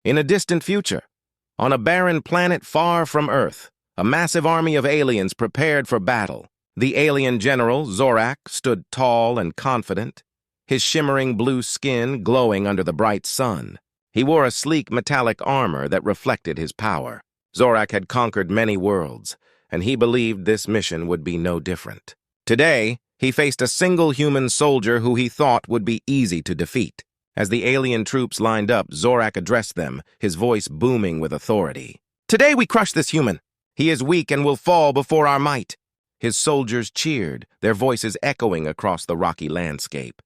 In a distant future, on a barren planet far from Earth, a massive army of aliens prepared for battle. The alien general, Zorak, stood tall and confident, his shimmering blue skin glowing under the bright sun. He wore a sleek metallic armor that reflected his power. Zorak had conquered many worlds, and he believed this mission would be no different. Today, he faced a single human soldier who he thought would be easy to defeat. As the alien troops lined up, Zorak addressed them, his voice booming with authority. "Today we crush this human. He is weak and will fall before our might." His soldiers cheered, their voices echoing across the rocky landscape.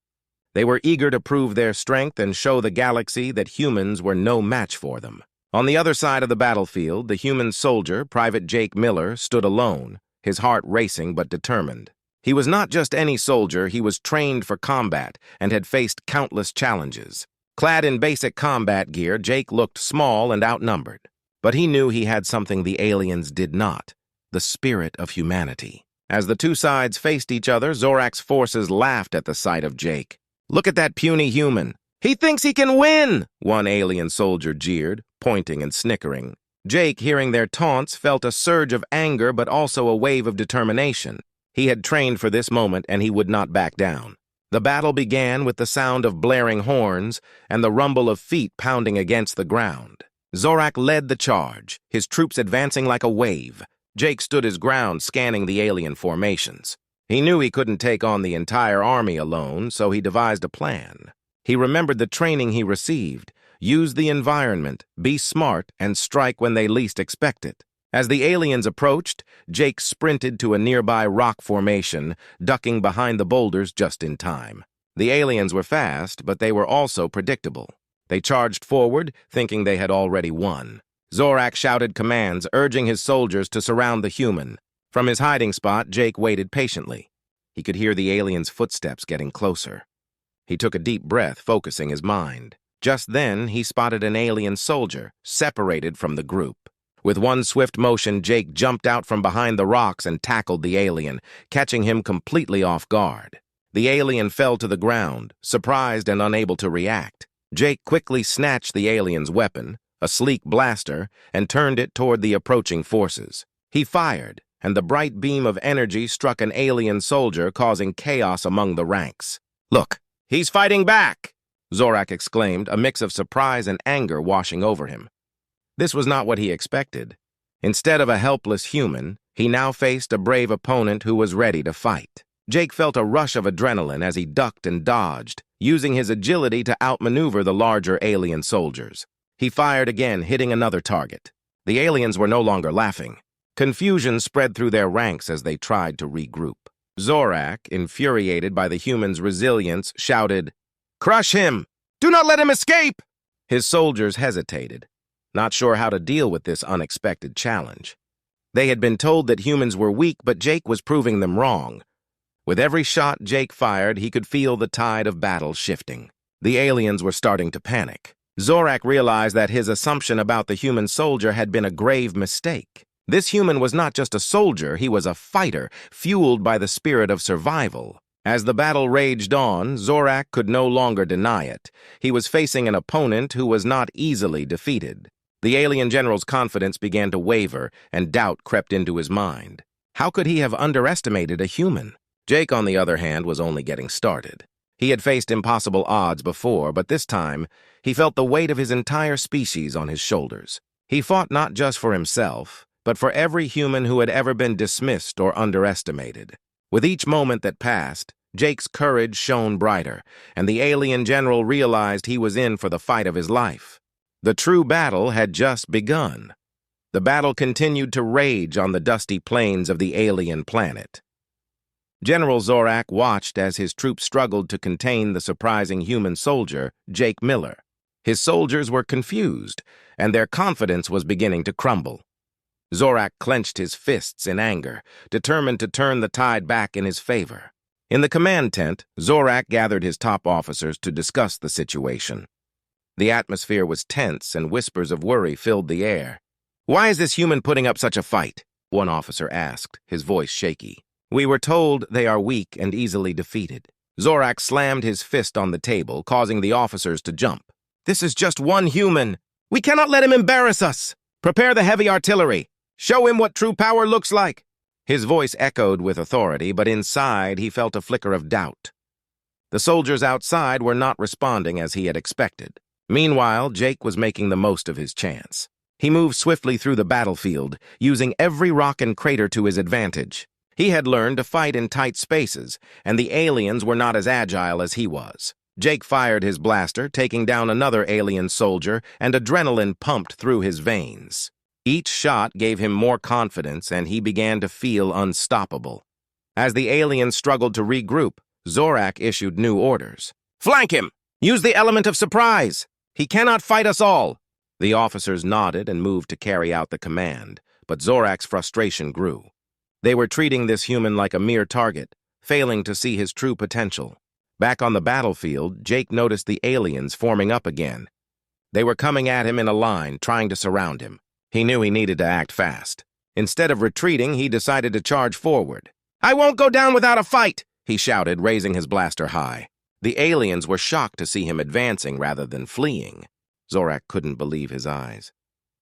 They were eager to prove their strength and show the galaxy that humans were no match for them. On the other side of the battlefield, the human soldier, Private Jake Miller, stood alone, his heart racing but determined. He was not just any soldier, he was trained for combat and had faced countless challenges. Clad in basic combat gear, Jake looked small and outnumbered. But he knew he had something the aliens did not, the spirit of humanity. As the two sides faced each other, Zorak's forces laughed at the sight of Jake. "Look at that puny human. He thinks he can win!" one alien soldier jeered, pointing and snickering. Jake, hearing their taunts, felt a surge of anger but also a wave of determination. He had trained for this moment, and he would not back down. The battle began with the sound of blaring horns and the rumble of feet pounding against the ground. Zorak led the charge, his troops advancing like a wave. Jake stood his ground, scanning the alien formations. He knew he couldn't take on the entire army alone, so he devised a plan. He remembered the training he received: use the environment, be smart, and strike when they least expect it. As the aliens approached, Jake sprinted to a nearby rock formation, ducking behind the boulders just in time. The aliens were fast, but they were also predictable. They charged forward, thinking they had already won. Zorak shouted commands, urging his soldiers to surround the human. From his hiding spot, Jake waited patiently. He could hear the aliens' footsteps getting closer. He took a deep breath, focusing his mind. Just then, he spotted an alien soldier, separated from the group. With one swift motion, Jake jumped out from behind the rocks and tackled the alien, catching him completely off guard. The alien fell to the ground, surprised and unable to react. Jake quickly snatched the alien's weapon, a sleek blaster, and turned it toward the approaching forces. He fired, and the bright beam of energy struck an alien soldier, causing chaos among the ranks. "Look, he's fighting back!" Zorak exclaimed, a mix of surprise and anger washing over him. This was not what he expected. Instead of a helpless human, he now faced a brave opponent who was ready to fight. Jake felt a rush of adrenaline as he ducked and dodged, using his agility to outmaneuver the larger alien soldiers. He fired again, hitting another target. The aliens were no longer laughing. Confusion spread through their ranks as they tried to regroup. Zorak, infuriated by the humans' resilience, shouted, "Crush him! Do not let him escape!" His soldiers hesitated, not sure how to deal with this unexpected challenge. They had been told that humans were weak, but Jake was proving them wrong. With every shot Jake fired, he could feel the tide of battle shifting. The aliens were starting to panic. Zorak realized that his assumption about the human soldier had been a grave mistake. This human was not just a soldier, he was a fighter, fueled by the spirit of survival. As the battle raged on, Zorak could no longer deny it. He was facing an opponent who was not easily defeated. The alien general's confidence began to waver, and doubt crept into his mind. How could he have underestimated a human? Jake, on the other hand, was only getting started. He had faced impossible odds before, but this time, he felt the weight of his entire species on his shoulders. He fought not just for himself, but for every human who had ever been dismissed or underestimated. With each moment that passed, Jake's courage shone brighter, and the alien general realized he was in for the fight of his life. The true battle had just begun. The battle continued to rage on the dusty plains of the alien planet. General Zorak watched as his troops struggled to contain the surprising human soldier, Jake Miller. His soldiers were confused, and their confidence was beginning to crumble. Zorak clenched his fists in anger, determined to turn the tide back in his favor. In the command tent, Zorak gathered his top officers to discuss the situation. The atmosphere was tense, and whispers of worry filled the air. "Why is this human putting up such a fight?" one officer asked, his voice shaky. "We were told they are weak and easily defeated." Zorak slammed his fist on the table, causing the officers to jump. "This is just one human. We cannot let him embarrass us! Prepare the heavy artillery! Show him what true power looks like! His voice echoed with authority, but inside he felt a flicker of doubt. The soldiers outside were not responding as he had expected. Meanwhile, Jake was making the most of his chance. He moved swiftly through the battlefield, using every rock and crater to his advantage. He had learned to fight in tight spaces, and the aliens were not as agile as he was. Jake fired his blaster, taking down another alien soldier, and adrenaline pumped through his veins. Each shot gave him more confidence, and he began to feel unstoppable. As the aliens struggled to regroup, Zorak issued new orders. "Flank him! Use the element of surprise! He cannot fight us all!" The officers nodded and moved to carry out the command, but Zorak's frustration grew. They were treating this human like a mere target, failing to see his true potential. Back on the battlefield, Jake noticed the aliens forming up again. They were coming at him in a line, trying to surround him. He knew he needed to act fast. Instead of retreating, he decided to charge forward. "I won't go down without a fight!" he shouted, raising his blaster high. The aliens were shocked to see him advancing rather than fleeing. Zorak couldn't believe his eyes.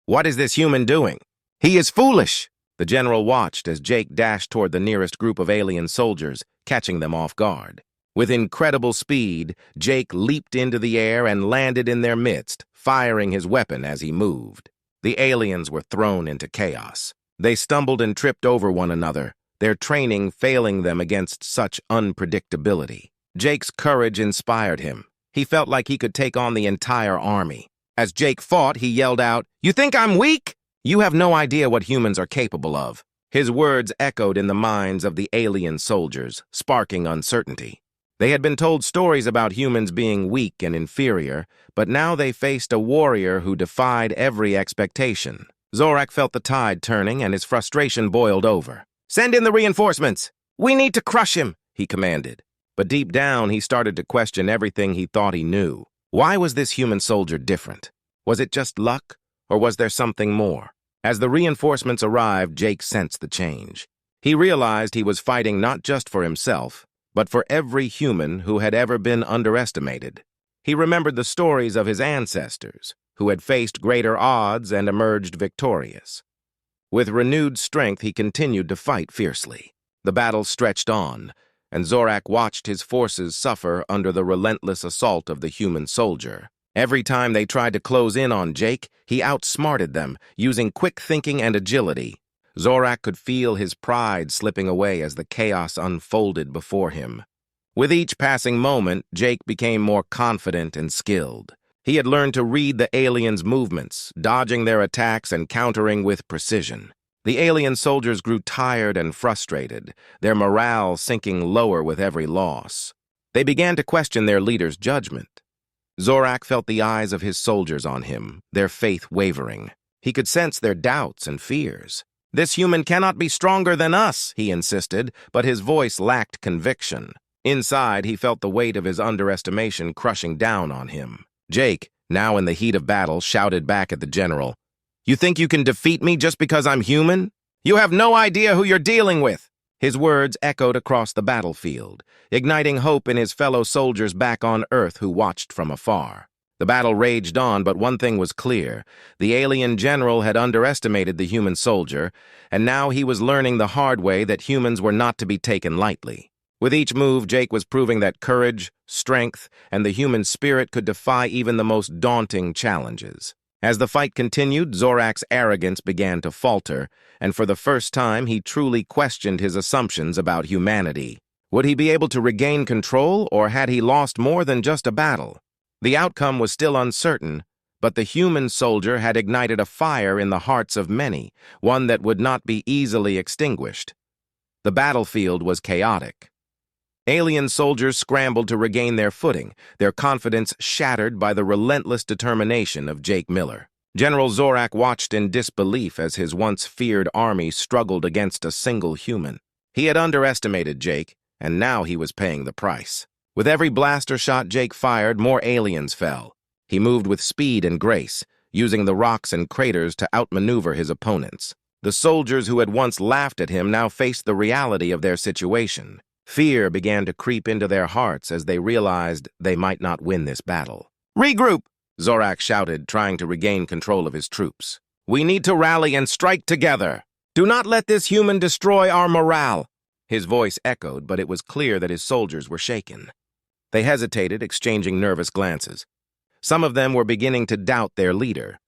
"What is this human doing? He is foolish!" The general watched as Jake dashed toward the nearest group of alien soldiers, catching them off guard. With incredible speed, Jake leaped into the air and landed in their midst, firing his weapon as he moved. The aliens were thrown into chaos. They stumbled and tripped over one another, their training failing them against such unpredictability. Jake's courage inspired him. He felt like he could take on the entire army. As Jake fought, he yelled out, "You think I'm weak? You have no idea what humans are capable of." His words echoed in the minds of the alien soldiers, sparking uncertainty. They had been told stories about humans being weak and inferior, but now they faced a warrior who defied every expectation. Zorak felt the tide turning, and his frustration boiled over. "Send in the reinforcements! We need to crush him!" he commanded. But deep down, he started to question everything he thought he knew. Why was this human soldier different? Was it just luck, or was there something more? As the reinforcements arrived, Jake sensed the change. He realized he was fighting not just for himself, but for every human who had ever been underestimated. He remembered the stories of his ancestors, who had faced greater odds and emerged victorious. With renewed strength, he continued to fight fiercely. The battle stretched on, and Zorak watched his forces suffer under the relentless assault of the human soldier. Every time they tried to close in on Jake, he outsmarted them, using quick thinking and agility. Zorak could feel his pride slipping away as the chaos unfolded before him. With each passing moment, Jake became more confident and skilled. He had learned to read the aliens' movements, dodging their attacks and countering with precision. The alien soldiers grew tired and frustrated, their morale sinking lower with every loss. They began to question their leader's judgment. Zorak felt the eyes of his soldiers on him, their faith wavering. He could sense their doubts and fears. "This human cannot be stronger than us," he insisted, but his voice lacked conviction. Inside, he felt the weight of his underestimation crushing down on him. Jake, now in the heat of battle, shouted back at the general, "You think you can defeat me just because I'm human? You have no idea who you're dealing with!" His words echoed across the battlefield, igniting hope in his fellow soldiers back on Earth who watched from afar. The battle raged on, but one thing was clear. The alien general had underestimated the human soldier, and now he was learning the hard way that humans were not to be taken lightly. With each move, Jake was proving that courage, strength, and the human spirit could defy even the most daunting challenges. As the fight continued, Zorak's arrogance began to falter, and for the first time he truly questioned his assumptions about humanity. Would he be able to regain control, or had he lost more than just a battle? The outcome was still uncertain, but the human soldier had ignited a fire in the hearts of many, one that would not be easily extinguished. The battlefield was chaotic. Alien soldiers scrambled to regain their footing, their confidence shattered by the relentless determination of Jake Miller. General Zorak watched in disbelief as his once feared army struggled against a single human. He had underestimated Jake, and now he was paying the price. With every blaster shot Jake fired, more aliens fell. He moved with speed and grace, using the rocks and craters to outmaneuver his opponents. The soldiers who had once laughed at him now faced the reality of their situation. Fear began to creep into their hearts as they realized they might not win this battle. "Regroup!" Zorak shouted, trying to regain control of his troops. "We need to rally and strike together. Do not let this human destroy our morale." His voice echoed, but it was clear that his soldiers were shaken. They hesitated, exchanging nervous glances. Some of them were beginning to doubt their leader.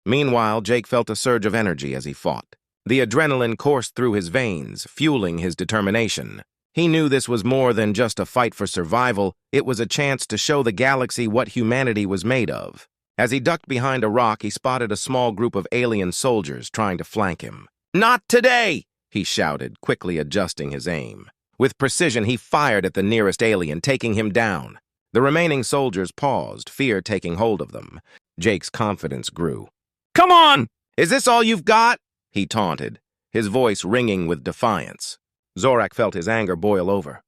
Meanwhile, Jake felt a surge of energy as he fought. The adrenaline coursed through his veins, fueling his determination. He knew this was more than just a fight for survival. It was a chance to show the galaxy what humanity was made of. As he ducked behind a rock, he spotted a small group of alien soldiers trying to flank him. "Not today!" he shouted, quickly adjusting his aim. With precision, he fired at the nearest alien, taking him down. The remaining soldiers paused, fear taking hold of them. Jake's confidence grew. "Come on! Is this all you've got?" he taunted, his voice ringing with defiance. Zorak felt his anger boil over.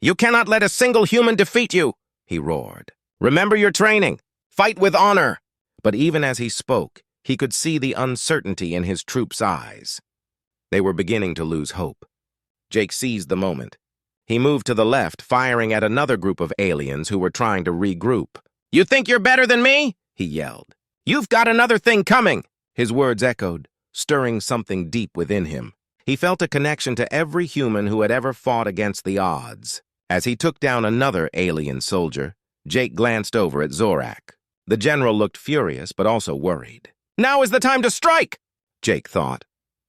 "You cannot let a single human defeat you!" he roared. "Remember your training! Fight with honor!" But even as he spoke, he could see the uncertainty in his troops' eyes. They were beginning to lose hope. Jake seized the moment. He moved to the left, firing at another group of aliens who were trying to regroup. "You think you're better than me?" he yelled. "You've got another thing coming!" His words echoed, stirring something deep within him. He felt a connection to every human who had ever fought against the odds. As he took down another alien soldier, Jake glanced over at Zorak. The general looked furious, but also worried. "Now is the time to strike!" Jake thought.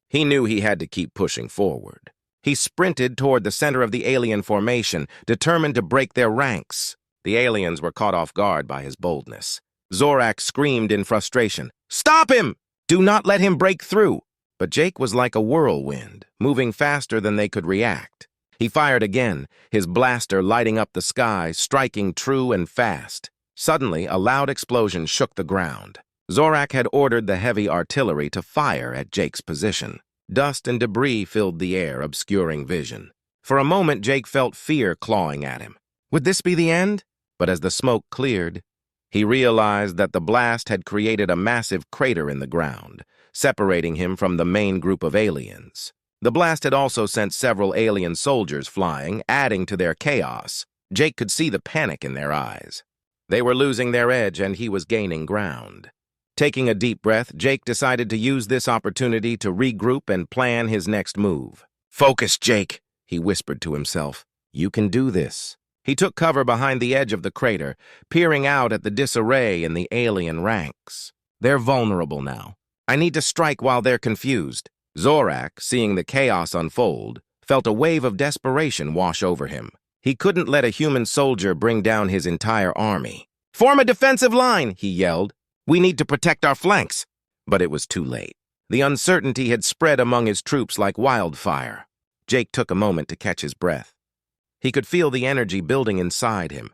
He knew he had to keep pushing forward. He sprinted toward the center of the alien formation, determined to break their ranks. The aliens were caught off guard by his boldness. Zorak screamed in frustration, "Stop him! Do not let him break through!" But Jake was like a whirlwind, moving faster than they could react. He fired again, his blaster lighting up the sky, striking true and fast. Suddenly, a loud explosion shook the ground. Zorak had ordered the heavy artillery to fire at Jake's position. Dust and debris filled the air, obscuring vision. For a moment, Jake felt fear clawing at him. Would this be the end? But as the smoke cleared, he realized that the blast had created a massive crater in the ground, separating him from the main group of aliens. The blast had also sent several alien soldiers flying, adding to their chaos. Jake could see the panic in their eyes. They were losing their edge, and he was gaining ground. Taking a deep breath, Jake decided to use this opportunity to regroup and plan his next move. "Focus, Jake," he whispered to himself. "You can do this." He took cover behind the edge of the crater, peering out at the disarray in the alien ranks. They're vulnerable now. I need to strike while they're confused. Zorak, seeing the chaos unfold, felt a wave of desperation wash over him. He couldn't let a human soldier bring down his entire army. "Form a defensive line," he yelled. "We need to protect our flanks." But it was too late. The uncertainty had spread among his troops like wildfire. Jake took a moment to catch his breath. He could feel the energy building inside him.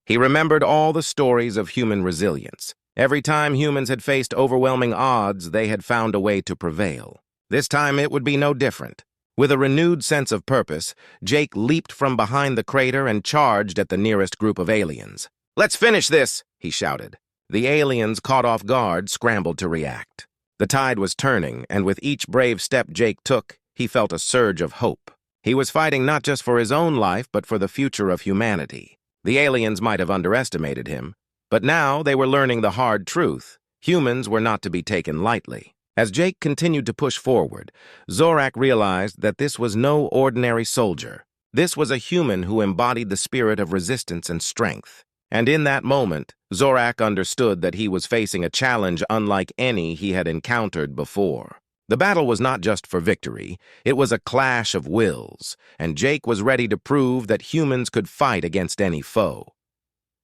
He remembered all the stories of human resilience. Every time humans had faced overwhelming odds, they had found a way to prevail. This time it would be no different. With a renewed sense of purpose, Jake leaped from behind the crater and charged at the nearest group of aliens. "Let's finish this!" he shouted. The aliens, caught off guard, scrambled to react. The tide was turning, and with each brave step Jake took, he felt a surge of hope. He was fighting not just for his own life, but for the future of humanity. The aliens might have underestimated him, but now they were learning the hard truth. Humans were not to be taken lightly. As Jake continued to push forward, Zorak realized that this was no ordinary soldier. This was a human who embodied the spirit of resistance and strength. And in that moment, Zorak understood that he was facing a challenge unlike any he had encountered before. The battle was not just for victory, it was a clash of wills, and Jake was ready to prove that humans could fight against any foe.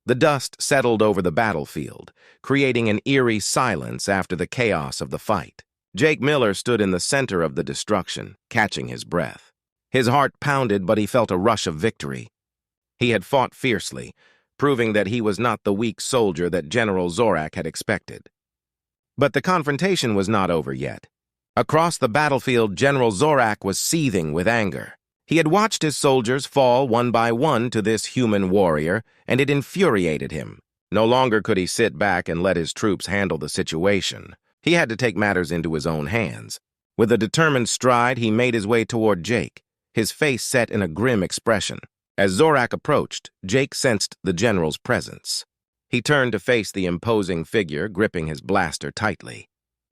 The dust settled over the battlefield, creating an eerie silence after the chaos of the fight. Jake Miller stood in the center of the destruction, catching his breath. His heart pounded, but he felt a rush of victory. He had fought fiercely, proving that he was not the weak soldier that General Zorak had expected. But the confrontation was not over yet. Across the battlefield, General Zorak was seething with anger. He had watched his soldiers fall one by one to this human warrior, and it infuriated him. No longer could he sit back and let his troops handle the situation. He had to take matters into his own hands. With a determined stride, he made his way toward Jake, his face set in a grim expression. As Zorak approached, Jake sensed the general's presence. He turned to face the imposing figure, gripping his blaster tightly.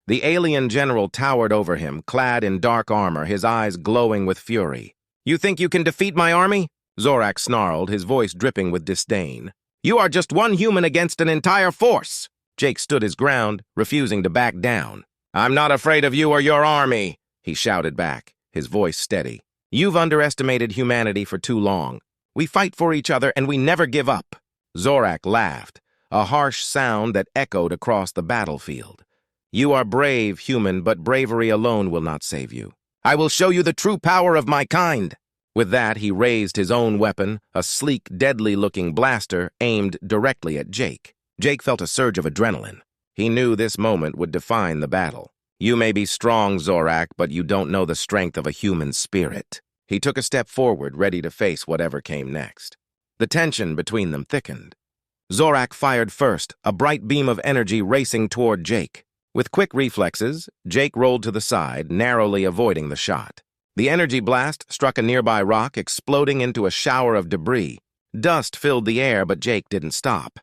The alien general towered over him, clad in dark armor, his eyes glowing with fury. "You think you can defeat my army?" Zorak snarled, his voice dripping with disdain. "You are just one human against an entire force." Jake stood his ground, refusing to back down. "I'm not afraid of you or your army," he shouted back, his voice steady. "You've underestimated humanity for too long. We fight for each other and we never give up." Zorak laughed, a harsh sound that echoed across the battlefield. "You are brave, human, but bravery alone will not save you. I will show you the true power of my kind." With that, he raised his own weapon, a sleek, deadly-looking blaster aimed directly at Jake. Jake felt a surge of adrenaline. He knew this moment would define the battle. "You may be strong, Zorak, but you don't know the strength of a human spirit." He took a step forward, ready to face whatever came next. The tension between them thickened. Zorak fired first, a bright beam of energy racing toward Jake. With quick reflexes, Jake rolled to the side, narrowly avoiding the shot. The energy blast struck a nearby rock, exploding into a shower of debris. Dust filled the air, but Jake didn't stop.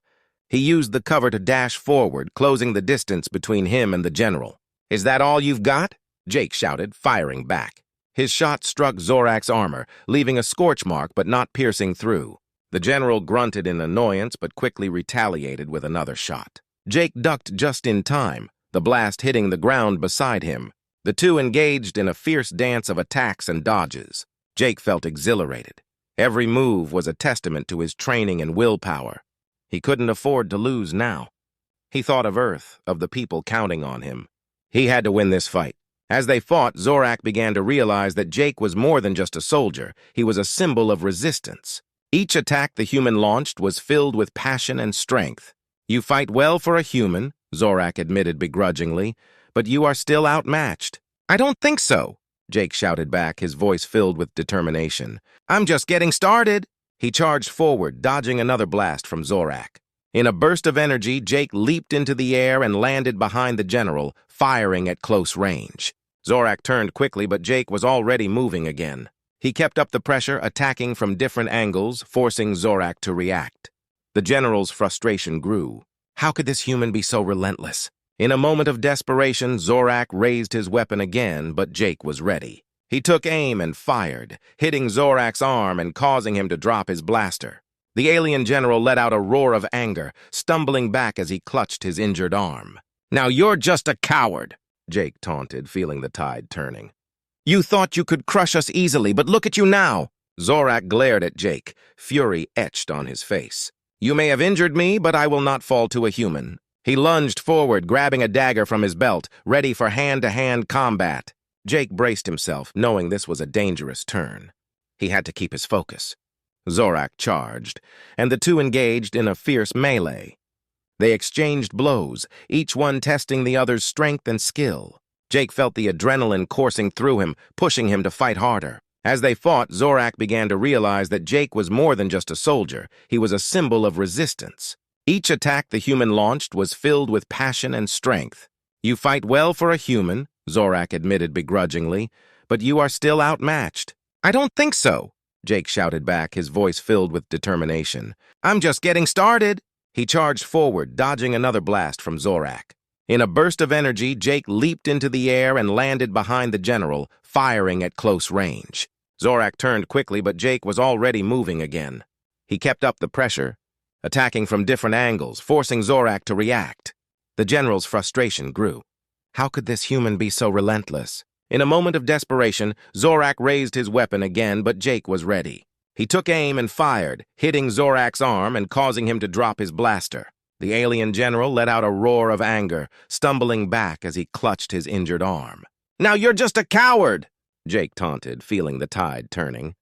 He used the cover to dash forward, closing the distance between him and the general. "Is that all you've got?" Jake shouted, firing back. His shot struck Zorak's armor, leaving a scorch mark but not piercing through. The general grunted in annoyance but quickly retaliated with another shot. Jake ducked just in time, the blast hitting the ground beside him. The two engaged in a fierce dance of attacks and dodges. Jake felt exhilarated. Every move was a testament to his training and willpower. He couldn't afford to lose now. He thought of Earth, of the people counting on him. He had to win this fight. As they fought, Zorak began to realize that Jake was more than just a soldier. He was a symbol of resistance. Each attack the human launched was filled with passion and strength. "You fight well for a human," Zorak admitted begrudgingly, "but you are still outmatched." "I don't think so," Jake shouted back, his voice filled with determination. "I'm just getting started." He charged forward, dodging another blast from Zorak. In a burst of energy, Jake leaped into the air and landed behind the general, firing at close range. Zorak turned quickly, but Jake was already moving again. He kept up the pressure, attacking from different angles, forcing Zorak to react. The general's frustration grew. How could this human be so relentless? In a moment of desperation, Zorak raised his weapon again, but Jake was ready. He took aim and fired, hitting Zorak's arm and causing him to drop his blaster. The alien general let out a roar of anger, stumbling back as he clutched his injured arm. "Now you're just a coward," Jake taunted, feeling the tide turning. "You thought you could crush us easily, but look at you now." Zorak glared at Jake, fury etched on his face. "You may have injured me, but I will not fall to a human." He lunged forward, grabbing a dagger from his belt, ready for hand-to-hand combat. Jake braced himself, knowing this was a dangerous turn. He had to keep his focus. Zorak charged, and the two engaged in a fierce melee. They exchanged blows, each one testing the other's strength and skill. Jake felt the adrenaline coursing through him, pushing him to fight harder. As they fought, Zorak began to realize that Jake was more than just a soldier. He was a symbol of resistance. Each attack the human launched was filled with passion and strength. "You fight well for a human," Zorak admitted begrudgingly, "but you are still outmatched." "I don't think so," Jake shouted back, his voice filled with determination. "I'm just getting started." He charged forward, dodging another blast from Zorak. In a burst of energy, Jake leaped into the air and landed behind the general, firing at close range. Zorak turned quickly, but Jake was already moving again. He kept up the pressure, attacking from different angles, forcing Zorak to react. The general's frustration grew. How could this human be so relentless? In a moment of desperation, Zorak raised his weapon again, but Jake was ready. He took aim and fired, hitting Zorak's arm and causing him to drop his blaster. The alien general let out a roar of anger, stumbling back as he clutched his injured arm. "Now you're just a coward," Jake taunted, feeling the tide turning.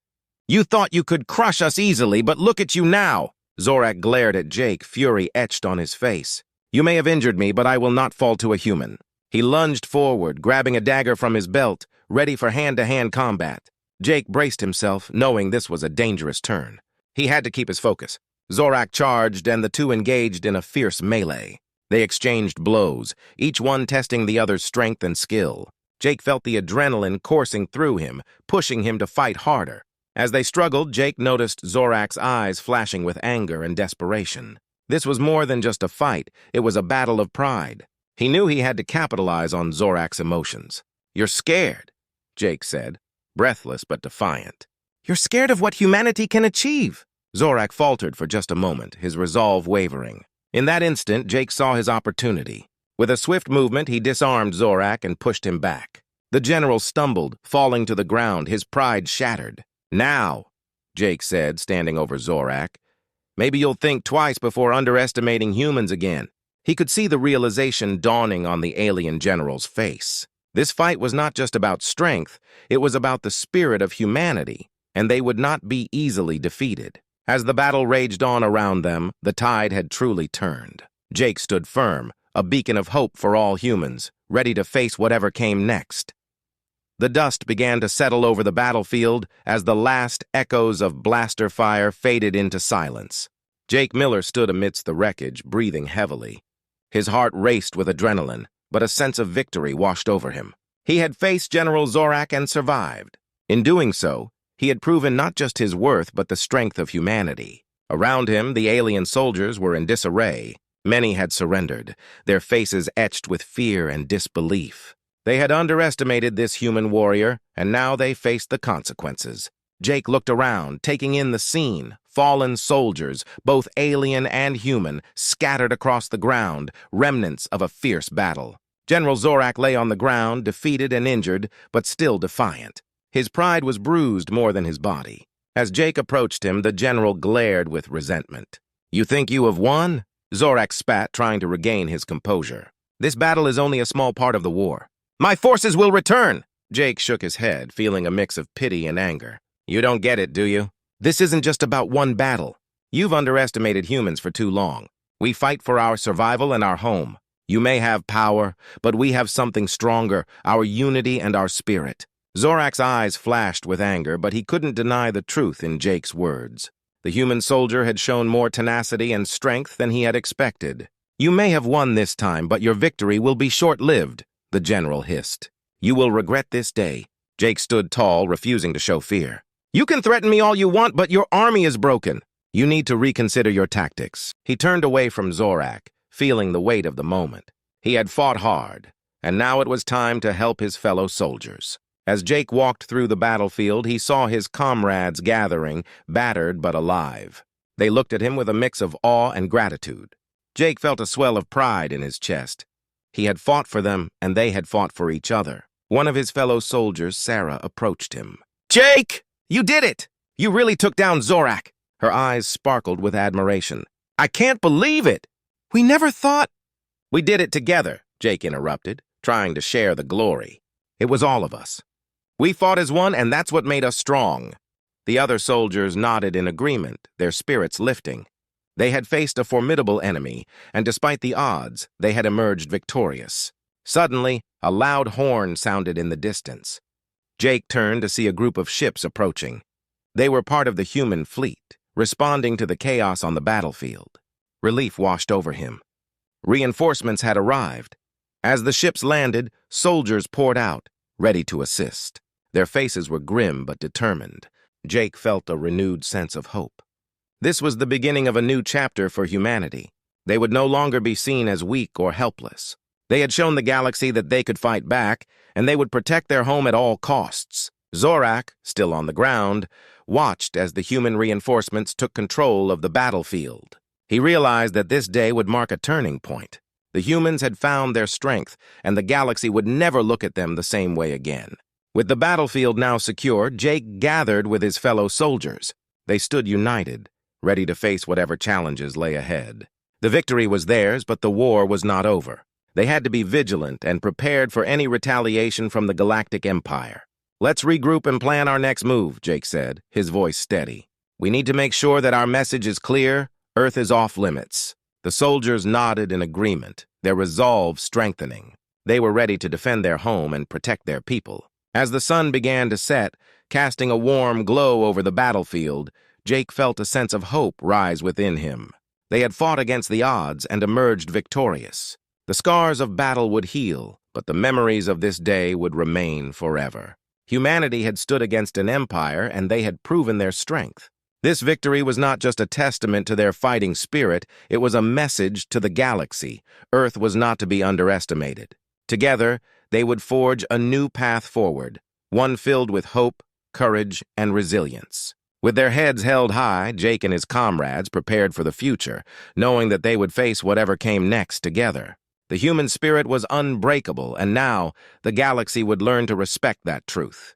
"You thought you could crush us easily, but look at you now." Zorak glared at Jake, fury etched on his face. "You may have injured me, but I will not fall to a human." He lunged forward, grabbing a dagger from his belt, ready for hand-to-hand combat. Jake braced himself, knowing this was a dangerous turn. He had to keep his focus. Zorak charged, and the two engaged in a fierce melee. They exchanged blows, each one testing the other's strength and skill. Jake felt the adrenaline coursing through him, pushing him to fight harder. As they struggled, Jake noticed Zorak's eyes flashing with anger and desperation. This was more than just a fight, it was a battle of pride. He knew he had to capitalize on Zorak's emotions. "You're scared," Jake said, breathless but defiant. "You're scared of what humanity can achieve." Zorak faltered for just a moment, his resolve wavering. In that instant, Jake saw his opportunity. With a swift movement, he disarmed Zorak and pushed him back. The general stumbled, falling to the ground, his pride shattered. "Now," Jake said, standing over Zorak, "maybe you'll think twice before underestimating humans again." He could see the realization dawning on the alien general's face. This fight was not just about strength, it was about the spirit of humanity, and they would not be easily defeated. As the battle raged on around them, the tide had truly turned. Jake stood firm, a beacon of hope for all humans, ready to face whatever came next. The dust began to settle over the battlefield as the last echoes of blaster fire faded into silence. Jake Miller stood amidst the wreckage, breathing heavily. His heart raced with adrenaline, but a sense of victory washed over him. He had faced General Zorak and survived. In doing so, he had proven not just his worth but the strength of humanity. Around him, the alien soldiers were in disarray. Many had surrendered, their faces etched with fear and disbelief. They had underestimated this human warrior, and now they faced the consequences. Jake looked around, taking in the scene. Fallen soldiers, both alien and human, scattered across the ground, remnants of a fierce battle. General Zorak lay on the ground, defeated and injured, but still defiant. His pride was bruised more than his body. As Jake approached him, the general glared with resentment. "You think you have won?" Zorak spat, trying to regain his composure. "This battle is only a small part of the war. My forces will return!" Jake shook his head, feeling a mix of pity and anger. "You don't get it, do you? This isn't just about one battle. You've underestimated humans for too long. We fight for our survival and our home. You may have power, but we have something stronger, our unity and our spirit." Zorak's eyes flashed with anger, but he couldn't deny the truth in Jake's words. The human soldier had shown more tenacity and strength than he had expected. "You may have won this time, but your victory will be short-lived," the general hissed. "You will regret this day." Jake stood tall, refusing to show fear. "You can threaten me all you want, but your army is broken. You need to reconsider your tactics." He turned away from Zorak, feeling the weight of the moment. He had fought hard, and now it was time to help his fellow soldiers. As Jake walked through the battlefield, he saw his comrades gathering, battered but alive. They looked at him with a mix of awe and gratitude. Jake felt a swell of pride in his chest. He had fought for them, and they had fought for each other. One of his fellow soldiers, Sarah, approached him. "Jake! You did it! You really took down Zorak!" Her eyes sparkled with admiration. "I can't believe it! We never thought—" "We did it together," Jake interrupted, trying to share the glory. "It was all of us. We fought as one, and that's what made us strong." The other soldiers nodded in agreement, their spirits lifting. They had faced a formidable enemy, and despite the odds, they had emerged victorious. Suddenly, a loud horn sounded in the distance. Jake turned to see a group of ships approaching. They were part of the human fleet, responding to the chaos on the battlefield. Relief washed over him. Reinforcements had arrived. As the ships landed, soldiers poured out, ready to assist. Their faces were grim but determined. Jake felt a renewed sense of hope. This was the beginning of a new chapter for humanity. They would no longer be seen as weak or helpless. They had shown the galaxy that they could fight back, and they would protect their home at all costs. Zorak, still on the ground, watched as the human reinforcements took control of the battlefield. He realized that this day would mark a turning point. The humans had found their strength, and the galaxy would never look at them the same way again. With the battlefield now secure, Jake gathered with his fellow soldiers. They stood united, ready to face whatever challenges lay ahead. The victory was theirs, but the war was not over. They had to be vigilant and prepared for any retaliation from the Galactic Empire. "Let's regroup and plan our next move," Jake said, his voice steady. "We need to make sure that our message is clear. Earth is off limits." The soldiers nodded in agreement, their resolve strengthening. They were ready to defend their home and protect their people. As the sun began to set, casting a warm glow over the battlefield, Jake felt a sense of hope rise within him. They had fought against the odds and emerged victorious. The scars of battle would heal, but the memories of this day would remain forever. Humanity had stood against an empire, and they had proven their strength. This victory was not just a testament to their fighting spirit, it was a message to the galaxy. Earth was not to be underestimated. Together, they would forge a new path forward, one filled with hope, courage, and resilience. With their heads held high, Jake and his comrades prepared for the future, knowing that they would face whatever came next together. The human spirit was unbreakable, and now the galaxy would learn to respect that truth.